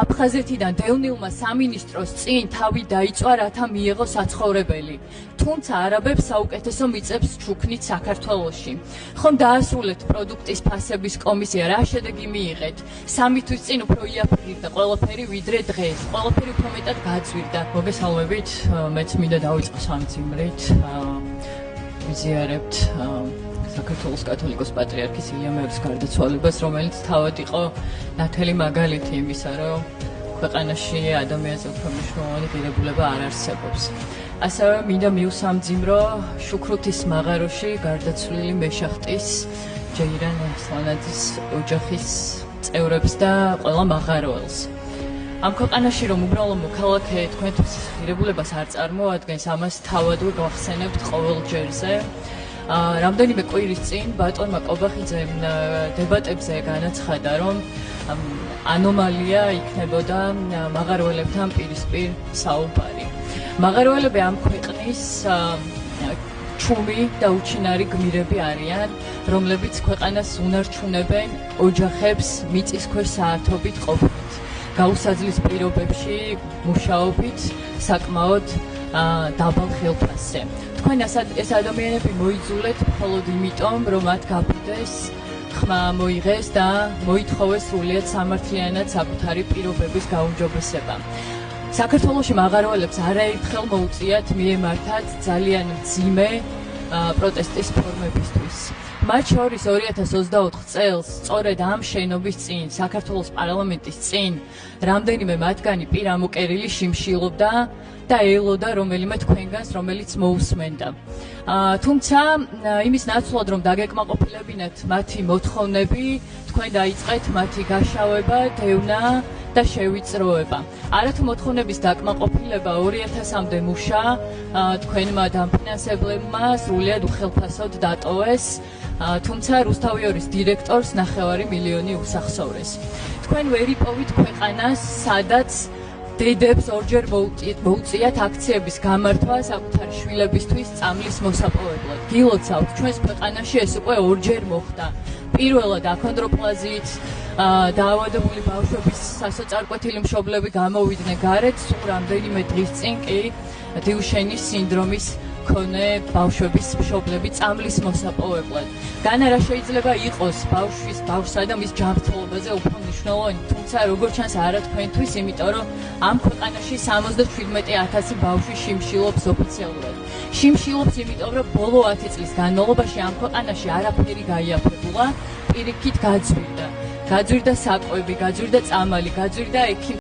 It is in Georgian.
აფხაზეთიდან დევნილმა სამინისტროს წინ თავი დაიწვა, რათა მიეღო საცხოვრებელი. თუმცა არაბებს საუკეთესო მიწებს ჩუქნით საქართველოში. ხომ დაასრულეთ პროდუქტის ფასების კომისია, რა შედეგი მიიღეთ? 3 თვის წინ უფრო იაფრირდა ყველაფერი ვიდრე დღეს. ყველაფერი უფრო მეტად გაძვირდა. მოგესალმებით, მეც მინდა დავიწყო სამძიმრით. ვიზიარებთ საქართველოს კათოლიკოს პატრიარქის ილია მეორის გარდაცვალებას, რომელიც თავად იყო ნათელი მაგალითი იმისა, რომ ქვეყანაში ადამიანზე უფრო მნიშვნელოვანი ღირებულება არ არსებობს. ასევე მინდა მივსამძიმრო შუქრუთის მაღაროში გარდაცვლილი მეშახტის ჯეირან სლანაძის ოჯახის წევრებს და ყველა მაღაროელს. ამ ქვეყანაში რომ უბრალო მოქალაქე თქვენთვის ღირებულებას არ წარმოადგენს, ამას თავადვე გავხსენებთ ყოველ ჯერზე. რამდენიმე კვირის წინ ბატონმა კობახიძემ დებატებზე განაცხადა, რომ ანომალია იქნებოდა მაღაროელებთან პირისპირ საუბარი. მაღაროელები ამ ქვეყნის ჩუმი და უჩინარი გმირები არიან, რომლებიც ქვეყანას უნარჩუნებენ ოჯახებს მიწისქვეშ საათობით ყოფნით, გაუსაძლის პირობებში მუშაობით საკმაოდ დაბალ ხელფასზე. თქვენ ეს ადამიანები მოიძულეთ მხოლოდ იმიტომ, რომ მათ გაფრთხილდეს, ხმა მოიღეს და მოითხოვეს სრულიად სამართლიანად საკუთარი პირობების გაუმჯობესება. საქართველოში მაღაროელებს არაერთხელ მოუწიათ მიემართათ ძალიან მძიმე პროტესტის ფორმებისთვის. მათ შორის 2024 წელს, სწორედ ამ შენობის წინ, საქართველოს პარლამენტის წინ, რამდენიმე მათგანი პირ ამოკერილი შიმშილობდა და ელოდა რომელიმე თქვენგანს, რომელიც მოусმენდა. თუმცა იმის ნაცვლად, რომ დაგეკმაყოფილებინათ მათი მოთხოვნები, თქვენ დაიწყეთ მათი გაშავება, დევნა და შევიწროება. არათუ მოთხოვნების დაკმაყოფილება 2000-მდე მუშა თქვენმა დამფინანსებლებმა სრულიად უხელფასოდ დატოვეს, თუმცა რუსთავიორის დირექტორს 9 მილიონი უსახსოვრეს. თქვენ ვერ იპოვით ქვეყანას, სადაც დედებს ორჯერ მოუწიათ აქციების გამართვა საკუთარი შვილებისთვის წამლის მოსაპოვებლად. გილოცავთ, ჩვენს ქვეყანაში ეს უკვე ორჯერ მოხდა. პირველად აქონდროპლაზიით დაავადებული ბავშვების სასოწარკვეთილი მშობლები გამოვიდნენ გარეთ, სულ რამდენიმე დღის წინ კი დიუშენის სინდრომის მქონე ბავშვების მშობლები წამლის მოსაპოვებლად. განა რა შეიძლება იყოს ბავშვსა და მის ჯანმრთელობაზე უფრო მნიშვნელოვანი, თუმცა როგორც ჩანს არა თქვენთვის, იმიტომ რომ ამ ქვეყანაში 77,000 ბავშვი შიმშილობს ოფიციალურად. შიმშილობს იმიტომ, რომ ბოლო 10 წლის განმავლობაში ამ ქვეყანაში არაფერი გაიაფებულა, პირიქით გაძვირდა. გაძვირდა საკვები, გაძვირდა წამალი, გაძვირდა ექიმი.